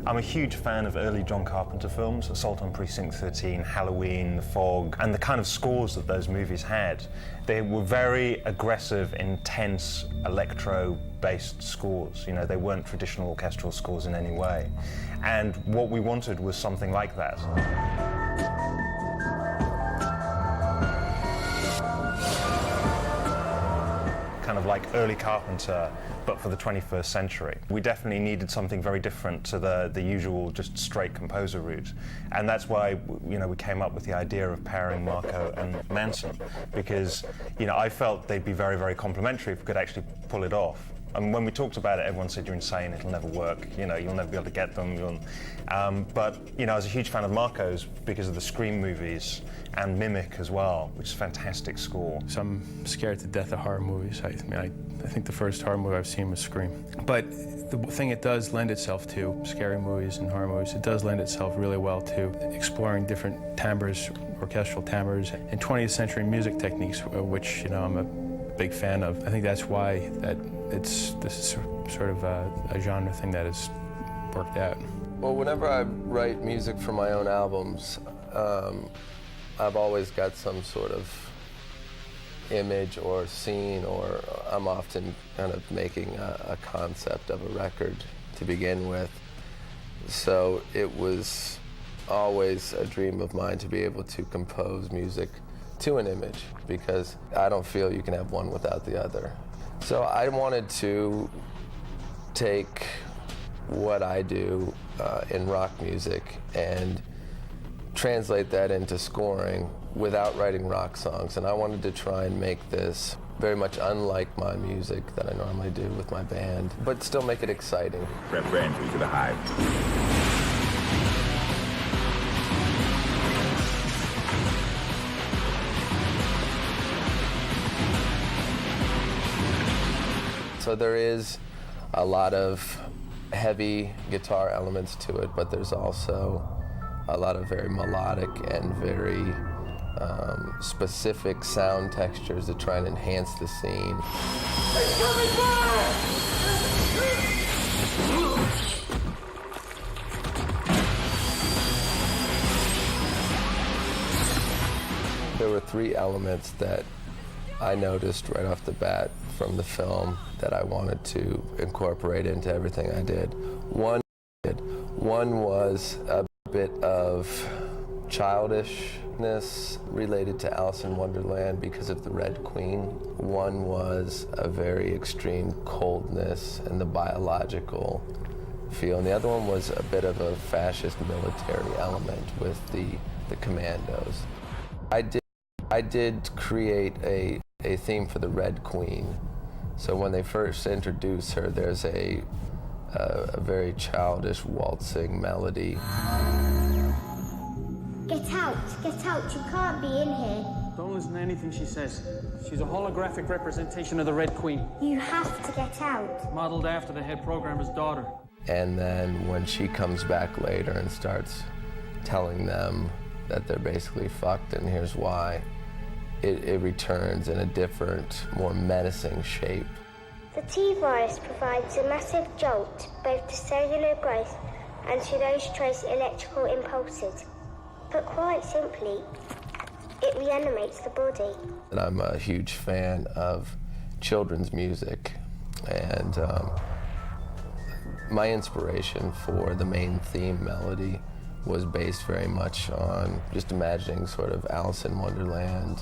I'm a huge fan of early John Carpenter films, Assault on Precinct 13, Halloween, The Fog, and the kind of scores that those movies had. They were very aggressive, intense, electro-based scores. You know, they weren't traditional orchestral scores in any way. And what we wanted was something like that. Kind of like early Carpenter, but for the 21st century. We definitely needed something very different to the usual just straight composer route. And that's why, you know, we came up with the idea of pairing Marco and Manson, because, you know, I felt they'd be very, very complementary if we could actually pull it off. And when we talked about it, everyone said, you're insane, it'll never work, you know, you'll never be able to get them. But, you know, I was a huge fan of Marco's because of the Scream movies and Mimic as well, which is a fantastic score. So I'm scared to death of horror movies. I think the first horror movie I've seen was Scream. But the thing it does lend itself to, scary movies and horror movies, it does lend itself really well to exploring different timbres, orchestral timbres, and 20th century music techniques, which, you know, I'm a big fan of. I think that's why this is sort of a genre thing that has worked out. Well, whenever I write music for my own albums, I've always got some sort of image or scene, or I'm often kind of making a concept of a record to begin with. So it was always a dream of mine to be able to compose music to an image, because I don't feel you can have one without the other. So I wanted to take what I do in rock music and translate that into scoring without writing rock songs. And I wanted to try and make this very much unlike my music that I normally do with my band, but still make it exciting. Prep for entry to the hive. So there is a lot of heavy guitar elements to it, but there's also a lot of very melodic and very specific sound textures that try and enhance the scene. It's coming back! There were three elements that I noticed right off the bat from the film that I wanted to incorporate into everything I did. One was a bit of childishness related to Alice in Wonderland because of the Red Queen. One was a very extreme coldness and the biological feel. And the other one was a bit of a fascist military element with the commandos. I did create a theme for the Red Queen. So when they first introduce her, there's a very childish waltzing melody. Get out, you can't be in here. Don't listen to anything she says. She's a holographic representation of the Red Queen. You have to get out. Modeled after the head programmer's daughter. And then when she comes back later and starts telling them that they're basically fucked and here's why, it returns in a different, more menacing shape. The T-virus provides a massive jolt both to cellular growth and to those trace electrical impulses. But quite simply, it reanimates the body. And I'm a huge fan of children's music, and my inspiration for the main theme melody was based very much on just imagining sort of Alice in Wonderland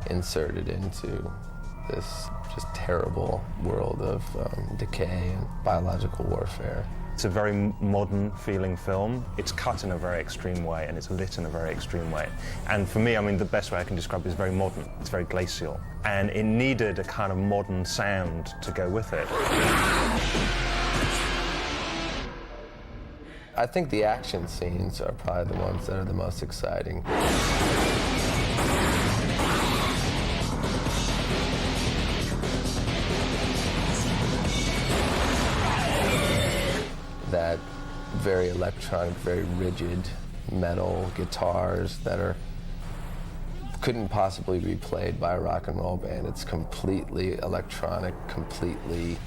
inserted into this just terrible world of decay and biological warfare. It's a very modern feeling film. It's cut in a very extreme way and it's lit in a very extreme way. And for me, I mean, the best way I can describe it is very modern. It's very glacial. And it needed a kind of modern sound to go with it. I think the action scenes are probably the ones that are the most exciting. That very electronic, very rigid metal guitars that couldn't possibly be played by a rock and roll band. It's completely electronic, completely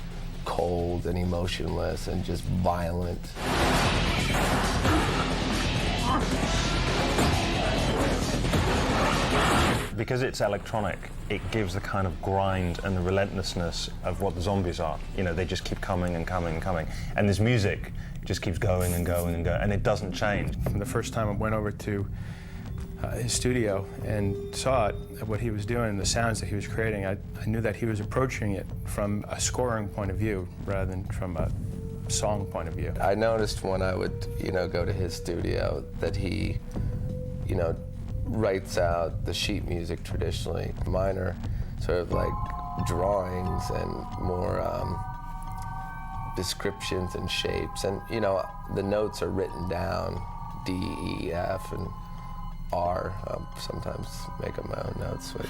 cold and emotionless and just violent. Because it's electronic, it gives the kind of grind and the relentlessness of what the zombies are. You know, they just keep coming and coming and coming. And this music just keeps going and going and going, and it doesn't change. From the first time I went over to his studio and saw it, what he was doing, the sounds that he was creating, I knew that he was approaching it from a scoring point of view rather than from a song point of view. I noticed when I would, go to his studio that he, writes out the sheet music traditionally. Mine are sort of like drawings and more descriptions and shapes. And, the notes are written down, D, E, F, and R. Sometimes make up my own notes, but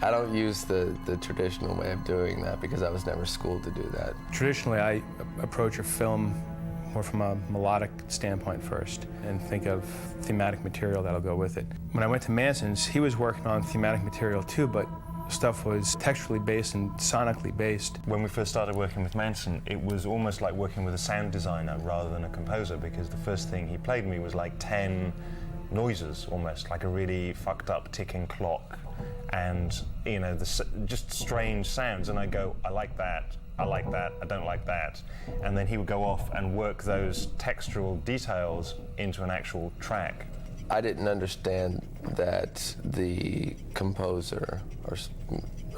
I don't use the traditional way of doing that because I was never schooled to do that. Traditionally, I approach a film more from a melodic standpoint first and think of thematic material that'll go with it. When I went to Manson's, he was working on thematic material too, but stuff was texturally based and sonically based. When we first started working with Manson, it was almost like working with a sound designer rather than a composer, because the first thing he played me was like 10 noises, almost like a really fucked up ticking clock, and just strange sounds. And I go, I like that, I like that, I don't like that. And then he would go off and work those textural details into an actual track. I didn't understand that the composer or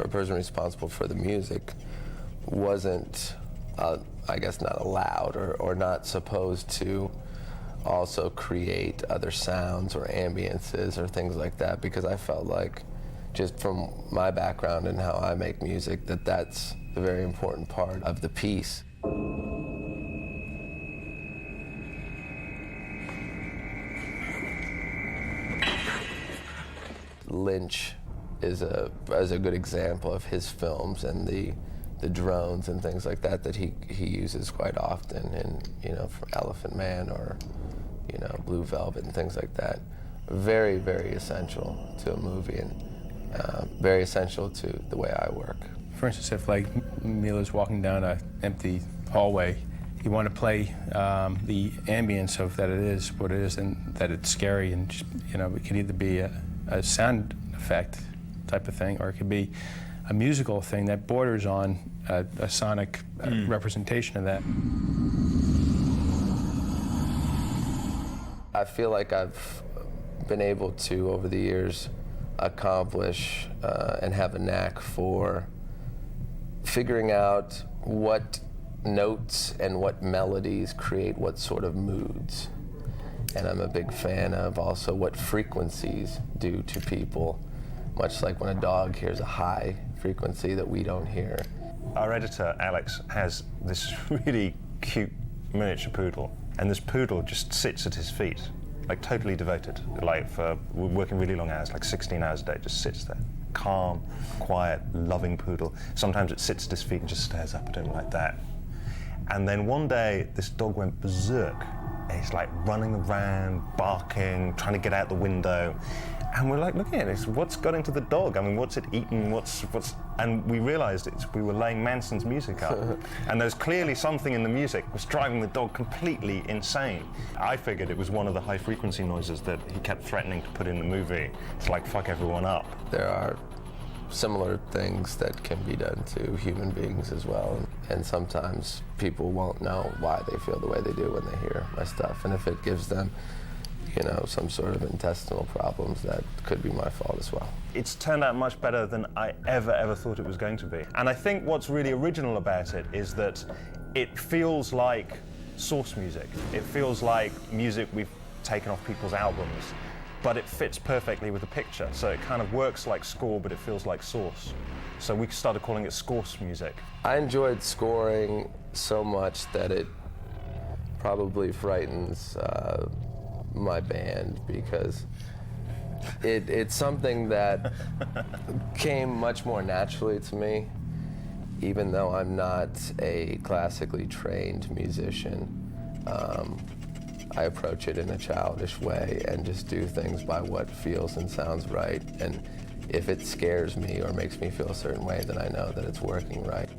person responsible for the music wasn't, I guess, not allowed or not supposed to also create other sounds or ambiences or things like that, because I felt like, just from my background and how I make music, that's a very important part of the piece. Lynch is a good example of his films and the drones and things like that he uses quite often in, for Elephant Man or, Blue Velvet and things like that. Very, very essential to a movie and very essential to the way I work. For instance, if Mila's walking down an empty hallway, you want to play the ambience of that it is what it is and that it's scary, and it could either be a sound effect type of thing, or it could be a musical thing that borders on a sonic representation of that. I feel like I've been able to, over the years, accomplish and have a knack for figuring out what notes and what melodies create what sort of moods. And I'm a big fan of also what frequencies do to people, much like when a dog hears a high frequency that we don't hear. Our editor, Alex, has this really cute miniature poodle, and this poodle just sits at his feet, like totally devoted, we're working really long hours, like 16 hours a day, just sits there. Calm, quiet, loving poodle. Sometimes it sits at his feet and just stares up at him like that. And then one day, this dog went berserk. He's like running around, barking, trying to get out the window. And we're like looking at this, what's got into the dog? I mean, what's it eaten? And we realized we were laying Manson's music up. And there's clearly something in the music was driving the dog completely insane. I figured it was one of the high frequency noises that he kept threatening to put in the movie to like fuck everyone up. There are similar things that can be done to human beings as well. And sometimes people won't know why they feel the way they do when they hear my stuff. And if it gives them, some sort of intestinal problems, that could be my fault as well. It's turned out much better than I ever thought it was going to be. And I think what's really original about it is that it feels like source music. It feels like music we've taken off people's albums, but it fits perfectly with the picture. So it kind of works like score, but it feels like source. So we started calling it scorce music. I enjoyed scoring so much that it probably frightens my band, because it's something that came much more naturally to me, even though I'm not a classically trained musician. I approach it in a childish way and just do things by what feels and sounds right. And if it scares me or makes me feel a certain way, then I know that it's working right.